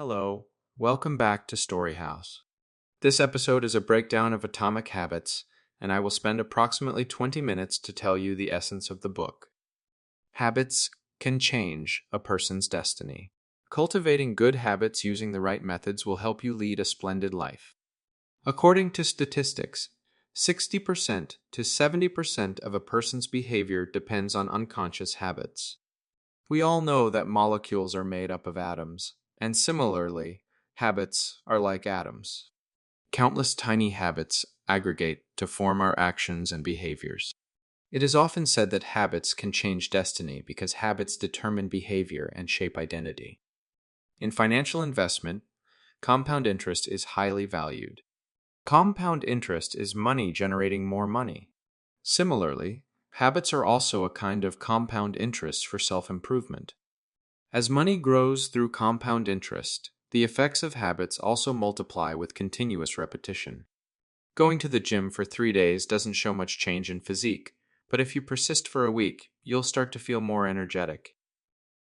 Hello, welcome back to StoryHouse. This episode is a breakdown of Atomic Habits, and I will spend approximately 20 minutes to tell you the essence of the book. Habits can change a person's destiny. Cultivating good habits using the right methods will help you lead a splendid life. According to statistics, 60% to 70% of a person's behavior depends on unconscious habits. We all know that molecules are made up of atoms, and similarly, habits are like atoms. Countless tiny habits aggregate to form our actions and behaviors. It is often said that habits can change destiny because habits determine behavior and shape identity. In financial investment, compound interest is highly valued. Compound interest is money generating more money. Similarly, habits are also a kind of compound interest for self-improvement. As money grows through compound interest, the effects of habits also multiply with continuous repetition. Going to the gym for 3 days doesn't show much change in physique, but if you persist for a week, you'll start to feel more energetic.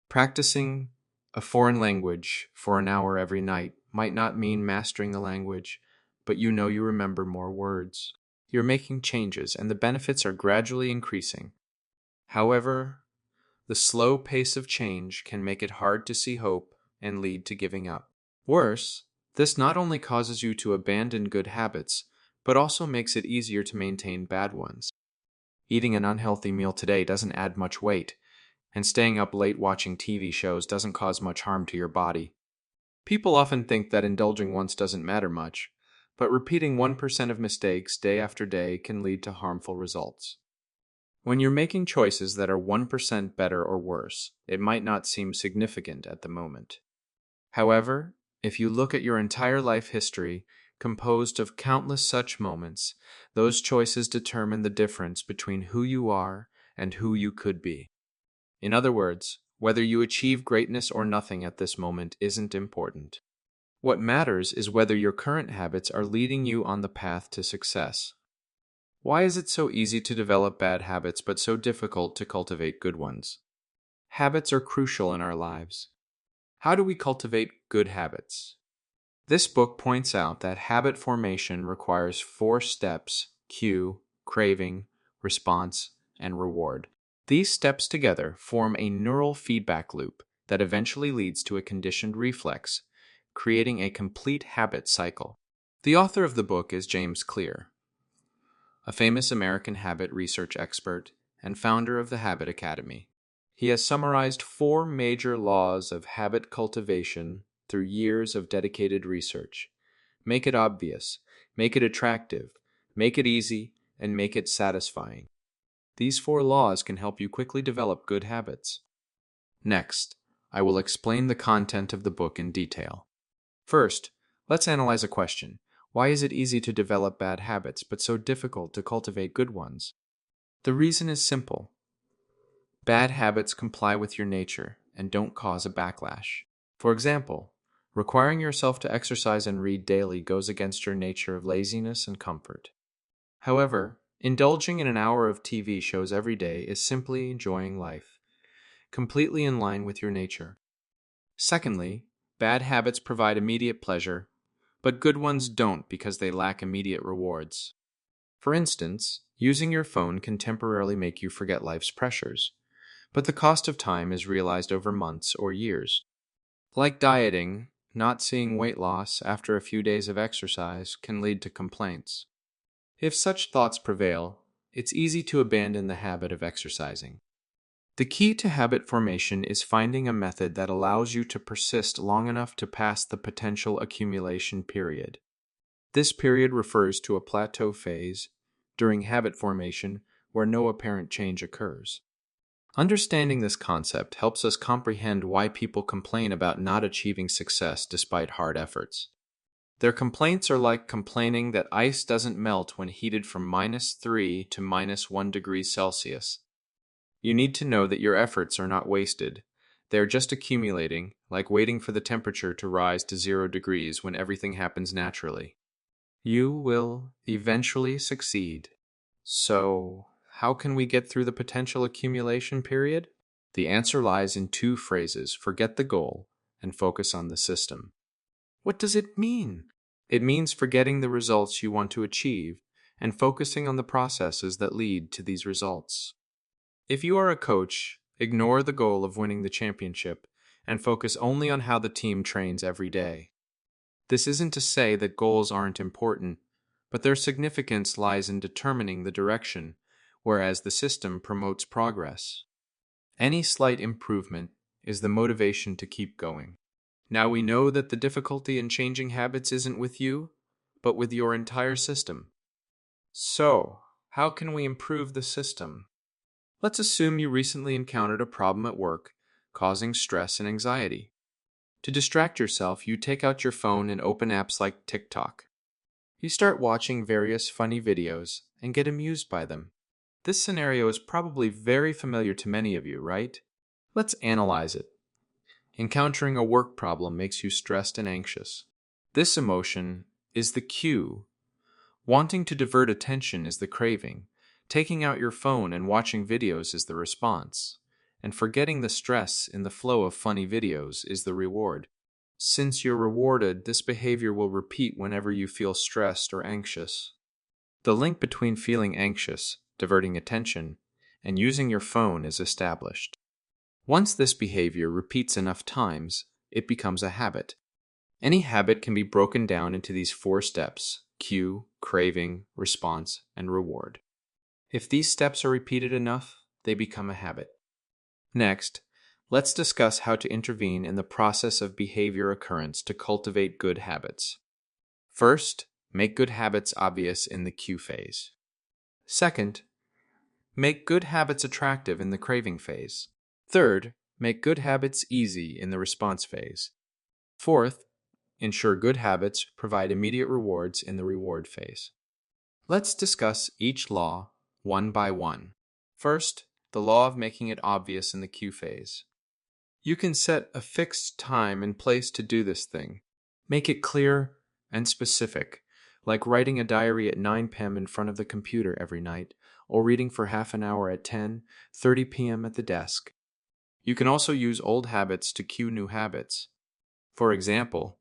Practicing a foreign language for an hour every night might not mean mastering the language, but you know you remember more words. You're making changes, and the benefits are gradually increasing. However, the slow pace of change can make it hard to see hope and lead to giving up. Worse, this not only causes you to abandon good habits, but also makes it easier to maintain bad ones. Eating an unhealthy meal today doesn't add much weight, and staying up late watching TV shows doesn't cause much harm to your body. People often think that indulging once doesn't matter much, but repeating 1% of mistakes day after day can lead to harmful results. When you're making choices that are 1% better or worse, it might not seem significant at the moment. However, if you look at your entire life history, composed of countless such moments, those choices determine the difference between who you are and who you could be. In other words, whether you achieve greatness or nothing at this moment isn't important. What matters is whether your current habits are leading you on the path to success. Why is it so easy to develop bad habits but so difficult to cultivate good ones? Habits are crucial in our lives. How do we cultivate good habits? This book points out that habit formation requires 4 steps: cue, craving, response, and reward. These steps together form a neural feedback loop that eventually leads to a conditioned reflex, creating a complete habit cycle. The author of the book is James Clear, a famous American habit research expert and founder of the Habit Academy. He has summarized 4 major laws of habit cultivation through years of dedicated research. Make it obvious, make it attractive, make it easy, and make it satisfying. These 4 laws can help you quickly develop good habits. Next, I will explain the content of the book in detail. First, let's analyze a question. Why is it easy to develop bad habits, but so difficult to cultivate good ones? The reason is simple. Bad habits comply with your nature and don't cause a backlash. For example, requiring yourself to exercise and read daily goes against your nature of laziness and comfort. However, indulging in an hour of TV shows every day is simply enjoying life, completely in line with your nature. Secondly, bad habits provide immediate pleasure, but good ones don't because they lack immediate rewards. For instance, using your phone can temporarily make you forget life's pressures, but the cost of time is realized over months or years. Like dieting, not seeing weight loss after a few days of exercise can lead to complaints. If such thoughts prevail, it's easy to abandon the habit of exercising. The key to habit formation is finding a method that allows you to persist long enough to pass the potential accumulation period. This period refers to a plateau phase during habit formation where no apparent change occurs. Understanding this concept helps us comprehend why people complain about not achieving success despite hard efforts. Their complaints are like complaining that ice doesn't melt when heated from -3 to -1 degrees Celsius. You need to know that your efforts are not wasted. They are just accumulating, like waiting for the temperature to rise to 0 degrees when everything happens naturally. You will eventually succeed. So, how can we get through the potential accumulation period? The answer lies in 2 phrases: forget the goal and focus on the system. What does it mean? It means forgetting the results you want to achieve and focusing on the processes that lead to these results. If you are a coach, ignore the goal of winning the championship and focus only on how the team trains every day. This isn't to say that goals aren't important, but their significance lies in determining the direction, whereas the system promotes progress. Any slight improvement is the motivation to keep going. Now we know that the difficulty in changing habits isn't with you, but with your entire system. So, how can we improve the system? Let's assume you recently encountered a problem at work, causing stress and anxiety. To distract yourself, you take out your phone and open apps like TikTok. You start watching various funny videos and get amused by them. This scenario is probably very familiar to many of you, right? Let's analyze it. Encountering a work problem makes you stressed and anxious. This emotion is the cue. Wanting to divert attention is the craving. Taking out your phone and watching videos is the response. And forgetting the stress in the flow of funny videos is the reward. Since you're rewarded, this behavior will repeat whenever you feel stressed or anxious. The link between feeling anxious, diverting attention, and using your phone is established. Once this behavior repeats enough times, it becomes a habit. Any habit can be broken down into these 4 steps: cue, craving, response, and reward. If these steps are repeated enough, they become a habit. Next, let's discuss how to intervene in the process of behavior occurrence to cultivate good habits. First, make good habits obvious in the cue phase. Second, make good habits attractive in the craving phase. Third, make good habits easy in the response phase. Fourth, ensure good habits provide immediate rewards in the reward phase. Let's discuss each law one by one. First, the law of making it obvious in the cue phase. You can set a fixed time and place to do this thing. Make it clear and specific, like writing a diary at 9 p.m. in front of the computer every night, or reading for half an hour at 10:30 p.m. at the desk. You can also use old habits to cue new habits. For example,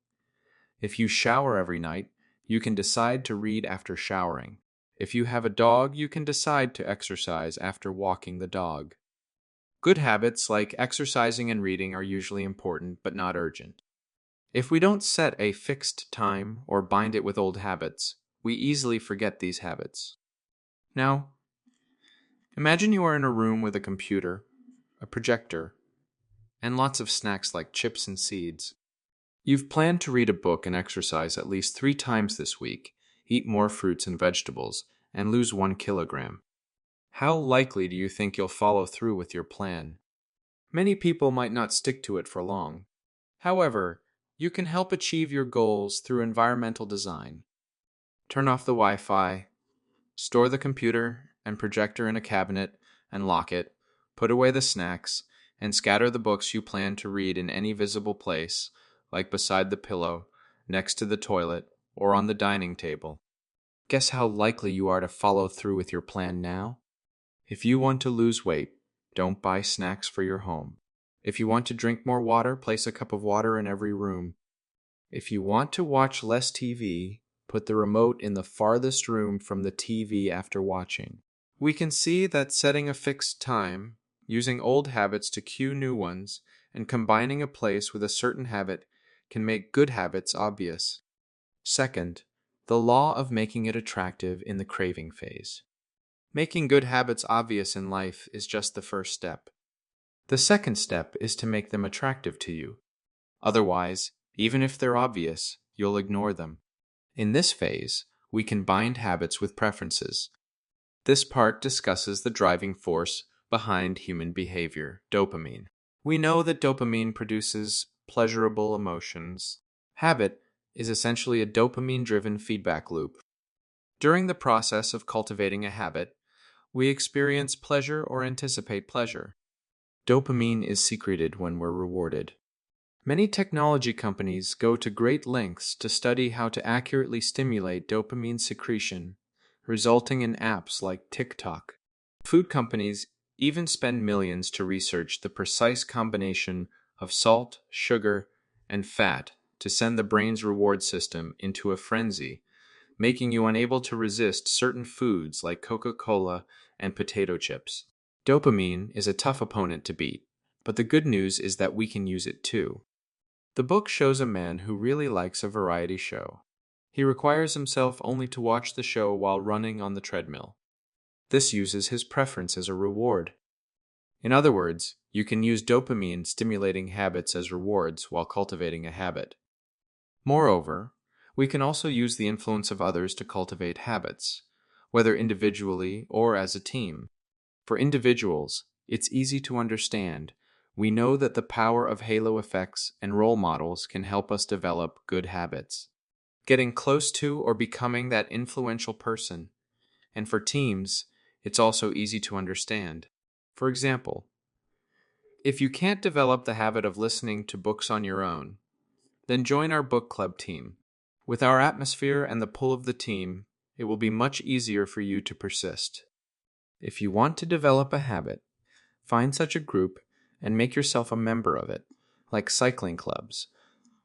if you shower every night, you can decide to read after showering. If you have a dog, you can decide to exercise after walking the dog. Good habits like exercising and reading are usually important but not urgent. If we don't set a fixed time or bind it with old habits, we easily forget these habits. Now, imagine you are in a room with a computer, a projector, and lots of snacks like chips and seeds. You've planned to read a book and exercise at least 3 times this week, eat more fruits and vegetables, and lose 1 kilogram. How likely do you think you'll follow through with your plan? Many people might not stick to it for long. However, you can help achieve your goals through environmental design. Turn off the Wi-Fi, store the computer and projector in a cabinet and lock it, put away the snacks, and scatter the books you plan to read in any visible place, like beside the pillow, next to the toilet, or on the dining table. Guess how likely you are to follow through with your plan now? If you want to lose weight, don't buy snacks for your home. If you want to drink more water, place a cup of water in every room. If you want to watch less TV, put the remote in the farthest room from the TV after watching. We can see that setting a fixed time, using old habits to cue new ones, and combining a place with a certain habit can make good habits obvious. Second, the law of making it attractive in the craving phase. Making good habits obvious in life is just the first step. The second step is to make them attractive to you. Otherwise, even if they're obvious, you'll ignore them. In this phase, we can bind habits with preferences. This part discusses the driving force behind human behavior, dopamine. We know that dopamine produces pleasurable emotions. Habit is essentially a dopamine-driven feedback loop. During the process of cultivating a habit, we experience pleasure or anticipate pleasure. Dopamine is secreted when we're rewarded. Many technology companies go to great lengths to study how to accurately stimulate dopamine secretion, resulting in apps like TikTok. Food companies even spend millions to research the precise combination of salt, sugar, and fat to send the brain's reward system into a frenzy, making you unable to resist certain foods like Coca-Cola and potato chips. Dopamine is a tough opponent to beat, but the good news is that we can use it too. The book shows a man who really likes a variety show. He requires himself only to watch the show while running on the treadmill. This uses his preference as a reward. In other words, you can use dopamine-stimulating habits as rewards while cultivating a habit. Moreover, we can also use the influence of others to cultivate habits, whether individually or as a team. For individuals, it's easy to understand. We know that the power of halo effects and role models can help us develop good habits, getting close to or becoming that influential person. And for teams, it's also easy to understand. For example, if you can't develop the habit of listening to books on your own, then join our book club team. With our atmosphere and the pull of the team, it will be much easier for you to persist. If you want to develop a habit, find such a group and make yourself a member of it, like cycling clubs,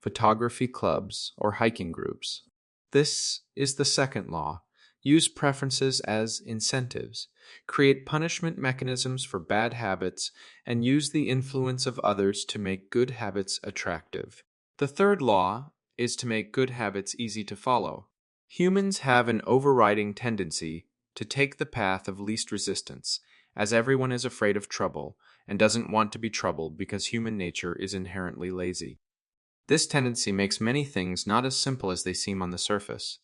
photography clubs, or hiking groups. This is the second law. Use preferences as incentives, create punishment mechanisms for bad habits, and use the influence of others to make good habits attractive. The third law is to make good habits easy to follow. Humans have an overriding tendency to take the path of least resistance, as everyone is afraid of trouble and doesn't want to be troubled because human nature is inherently lazy. This tendency makes many things not as simple as they seem on the surface.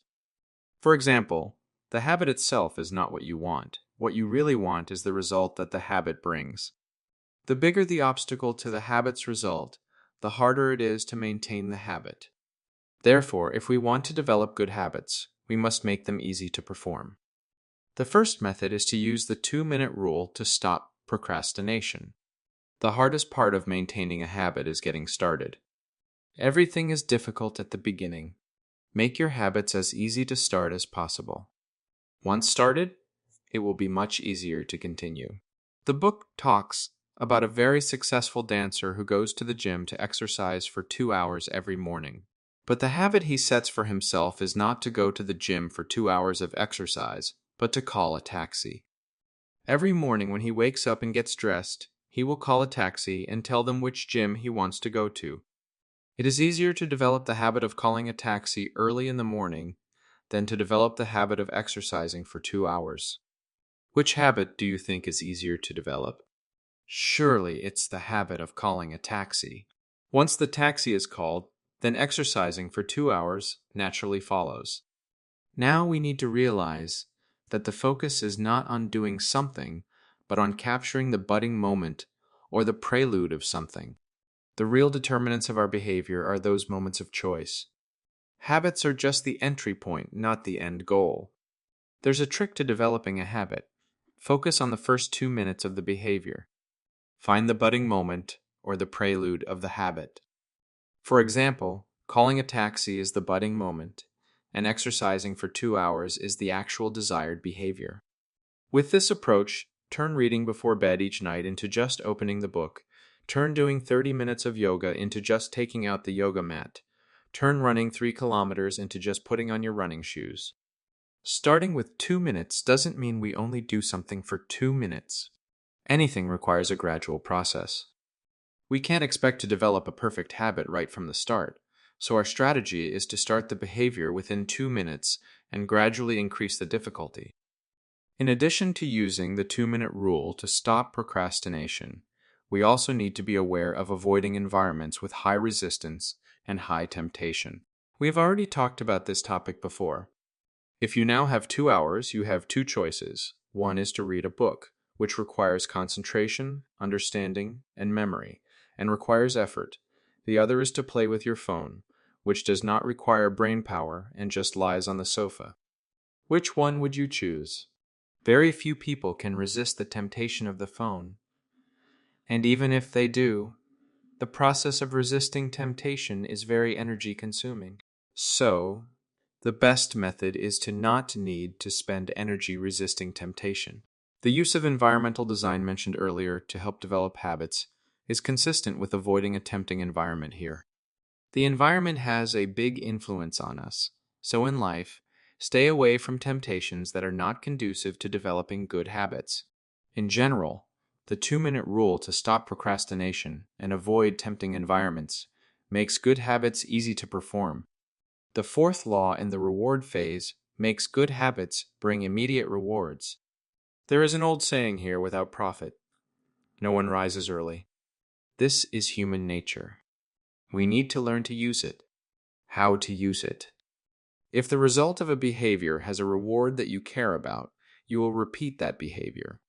For example, the habit itself is not what you want. What you really want is the result that the habit brings. The bigger the obstacle to the habit's result, the harder it is to maintain the habit. Therefore, if we want to develop good habits, we must make them easy to perform. The first method is to use the 2-minute rule to stop procrastination. The hardest part of maintaining a habit is getting started. Everything is difficult at the beginning. Make your habits as easy to start as possible. Once started, it will be much easier to continue. The book talks about a very successful dancer who goes to the gym to exercise for 2 hours every morning. But the habit he sets for himself is not to go to the gym for 2 hours of exercise, but to call a taxi. Every morning when he wakes up and gets dressed, he will call a taxi and tell them which gym he wants to go to. It is easier to develop the habit of calling a taxi early in the morning than to develop the habit of exercising for 2 hours. Which habit do you think is easier to develop? Surely it's the habit of calling a taxi. Once the taxi is called, then exercising for 2 hours naturally follows. Now we need to realize that the focus is not on doing something, but on capturing the budding moment or the prelude of something. The real determinants of our behavior are those moments of choice. Habits are just the entry point, not the end goal. There's a trick to developing a habit. Focus on the first 2 minutes of the behavior. Find the budding moment or the prelude of the habit. For example, calling a taxi is the budding moment, and exercising for 2 hours is the actual desired behavior. With this approach, turn reading before bed each night into just opening the book. Turn doing 30 minutes of yoga into just taking out the yoga mat. Turn running 3 kilometers into just putting on your running shoes. Starting with 2 minutes doesn't mean we only do something for 2 minutes. Anything requires a gradual process. We can't expect to develop a perfect habit right from the start, so our strategy is to start the behavior within 2 minutes and gradually increase the difficulty. In addition to using the 2-minute rule to stop procrastination, we also need to be aware of avoiding environments with high resistance and high temptation. We have already talked about this topic before. If you now have 2 hours, you have 2 choices. One is to read a book, which requires concentration, understanding, and memory, and requires effort. The other is to play with your phone, which does not require brain power and just lies on the sofa. Which one would you choose? Very few people can resist the temptation of the phone. And even if they do, the process of resisting temptation is very energy-consuming. So, the best method is to not need to spend energy resisting temptation. The use of environmental design mentioned earlier to help develop habits is consistent with avoiding a tempting environment here. The environment has a big influence on us, so in life, stay away from temptations that are not conducive to developing good habits. In general, the 2-minute rule to stop procrastination and avoid tempting environments makes good habits easy to perform. The 4th law in the reward phase makes good habits bring immediate rewards. There is an old saying here without profit: no one rises early. This is human nature. We need to learn to use it. How to use it. If the result of a behavior has a reward that you care about, you will repeat that behavior.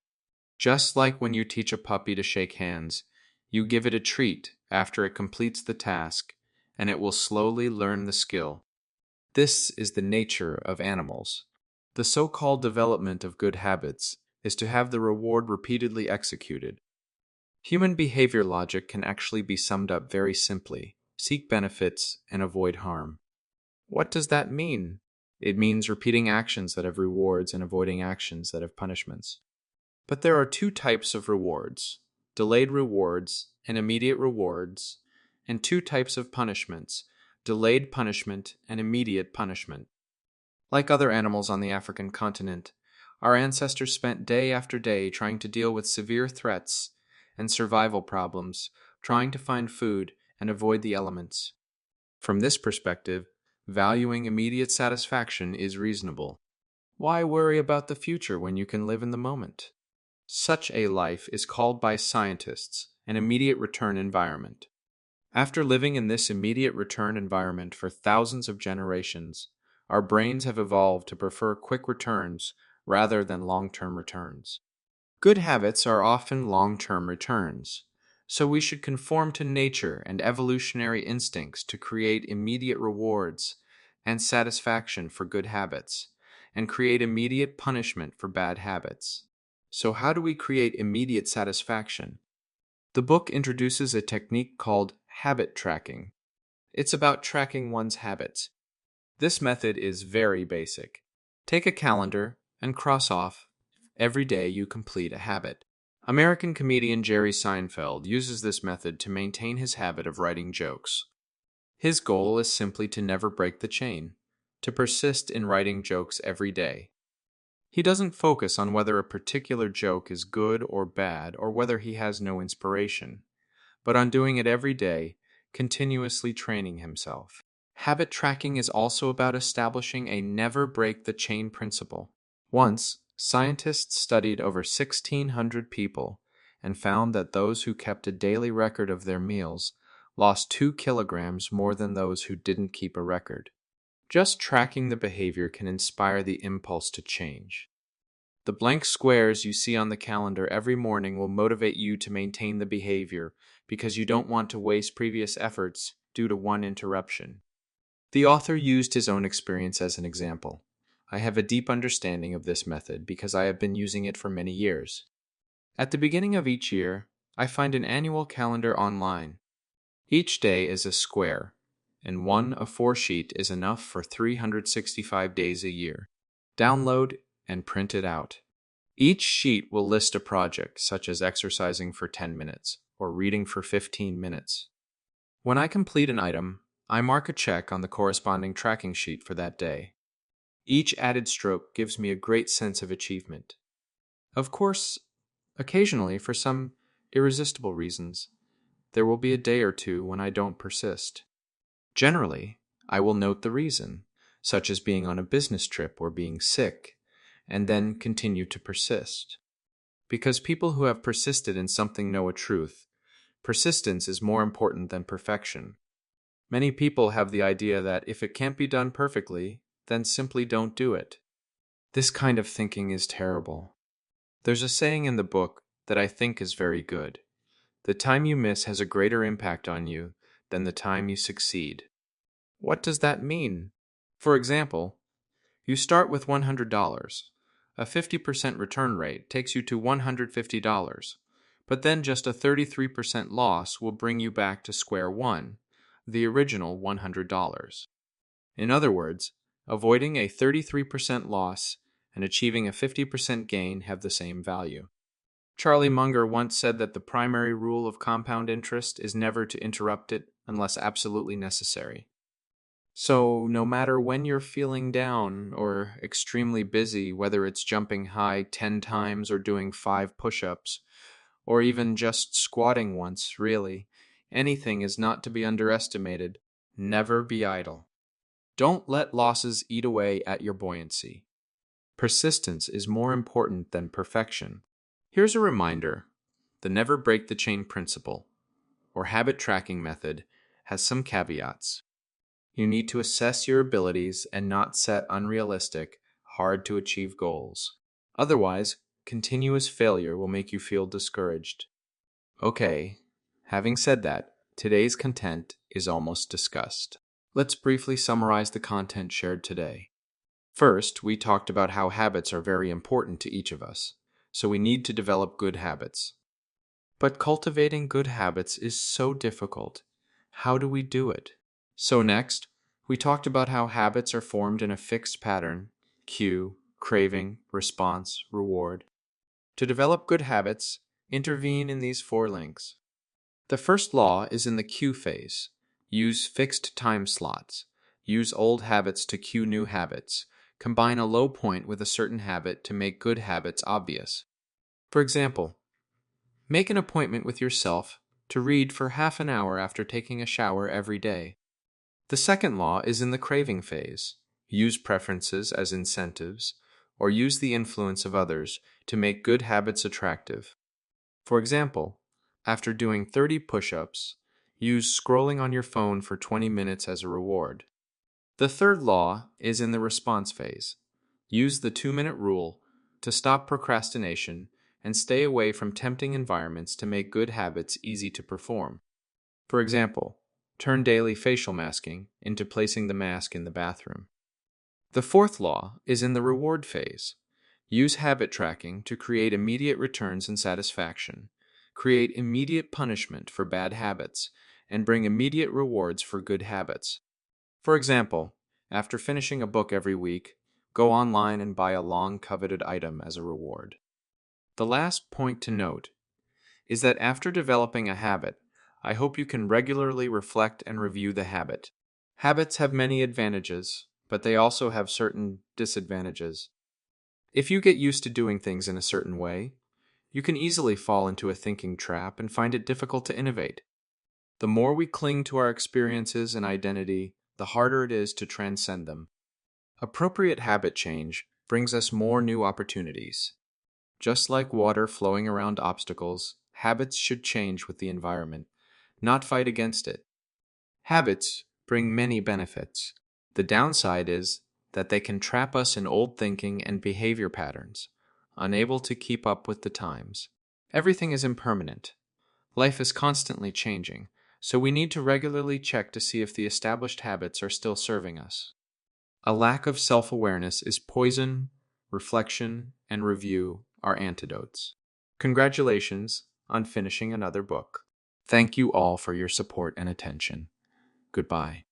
Just like when you teach a puppy to shake hands, you give it a treat after it completes the task, and it will slowly learn the skill. This is the nature of animals. The so-called development of good habits is to have the reward repeatedly executed. Human behavior logic can actually be summed up very simply: seek benefits and avoid harm. What does that mean? It means repeating actions that have rewards and avoiding actions that have punishments. But there are 2 types of rewards: delayed rewards and immediate rewards, and 2 types of punishments: delayed punishment and immediate punishment. Like other animals on the African continent, our ancestors spent day after day trying to deal with severe threats and survival problems, trying to find food and avoid the elements. From this perspective, valuing immediate satisfaction is reasonable. Why worry about the future when you can live in the moment? Such a life is called by scientists an immediate return environment. After living in this immediate return environment for thousands of generations, our brains have evolved to prefer quick returns rather than long-term returns. Good habits are often long-term returns, so we should conform to nature and evolutionary instincts to create immediate rewards and satisfaction for good habits, and create immediate punishment for bad habits. So how do we create immediate satisfaction? The book introduces a technique called habit tracking. It's about tracking one's habits. This method is very basic. Take a calendar and cross off every day you complete a habit. American comedian Jerry Seinfeld uses this method to maintain his habit of writing jokes. His goal is simply to never break the chain, to persist in writing jokes every day. He doesn't focus on whether a particular joke is good or bad or whether he has no inspiration, but on doing it every day, continuously training himself. Habit tracking is also about establishing a never break the chain principle. Once, scientists studied over 1,600 people and found that those who kept a daily record of their meals lost 2 kilograms more than those who didn't keep a record. Just tracking the behavior can inspire the impulse to change. The blank squares you see on the calendar every morning will motivate you to maintain the behavior because you don't want to waste previous efforts due to one interruption. The author used his own experience as an example. I have a deep understanding of this method because I have been using it for many years. At the beginning of each year, I find an annual calendar online. Each day is a square, and one A4 sheet is enough for 365 days a year. Download and print it out. Each sheet will list a project, such as exercising for 10 minutes or reading for 15 minutes. When I complete an item, I mark a check on the corresponding tracking sheet for that day. Each added stroke gives me a great sense of achievement. Of course, occasionally, for some irresistible reasons, there will be a day or two when I don't persist. Generally, I will note the reason, such as being on a business trip or being sick, and then continue to persist. Because people who have persisted in something know a truth: persistence is more important than perfection. Many people have the idea that if it can't be done perfectly, then simply don't do it. This kind of thinking is terrible. There's a saying in the book that I think is very good. The time you miss has a greater impact on you than the time you succeed. What does that mean? For example, you start with $100. A 50% return rate takes you to $150, but then just a 33% loss will bring you back to square one, the original $100. In other words, avoiding a 33% loss and achieving a 50% gain have the same value. Charlie Munger once said that the primary rule of compound interest is never to interrupt it, unless absolutely necessary. So, no matter when you're feeling down or extremely busy, whether it's jumping high 10 times or doing 5 push ups, or even just squatting once, really, anything is not to be underestimated. Never be idle. Don't let losses eat away at your buoyancy. Persistence is more important than perfection. Here's a reminder: the never break the chain principle, or habit tracking method, has some caveats. You need to assess your abilities and not set unrealistic, hard to achieve goals. Otherwise, continuous failure will make you feel discouraged. Okay, having said that, today's content is almost discussed. Let's briefly summarize the content shared today. First, we talked about how habits are very important to each of us, so we need to develop good habits. But cultivating good habits is so difficult. How do we do it? So next, we talked about how habits are formed in a fixed pattern: cue, craving, response, reward. To develop good habits, intervene in these 4 links. The first law is in the cue phase. Use fixed time slots. Use old habits to cue new habits. Combine a low point with a certain habit to make good habits obvious. For example, make an appointment with yourself to read for half an hour after taking a shower every day. The second law is in the craving phase. Use preferences as incentives, or use the influence of others to make good habits attractive. For example, after doing 30 push-ups, use scrolling on your phone for 20 minutes as a reward. The third law is in the response phase. Use the 2-minute rule to stop procrastination and stay away from tempting environments to make good habits easy to perform. For example, turn daily facial masking into placing the mask in the bathroom. The fourth law is in the reward phase. Use habit tracking to create immediate returns and satisfaction, create immediate punishment for bad habits, and bring immediate rewards for good habits. For example, after finishing a book every week, go online and buy a long-coveted item as a reward. The last point to note is that after developing a habit, I hope you can regularly reflect and review the habit. Habits have many advantages, but they also have certain disadvantages. If you get used to doing things in a certain way, you can easily fall into a thinking trap and find it difficult to innovate. The more we cling to our experiences and identity, the harder it is to transcend them. Appropriate habit change brings us more new opportunities. Just like water flowing around obstacles, habits should change with the environment, not fight against it. Habits bring many benefits. The downside is that they can trap us in old thinking and behavior patterns, unable to keep up with the times. Everything is impermanent. Life is constantly changing, so we need to regularly check to see if the established habits are still serving us. A lack of self-awareness is poison. Reflection and review are antidotes. Congratulations on finishing another book. Thank you all for your support and attention. Goodbye.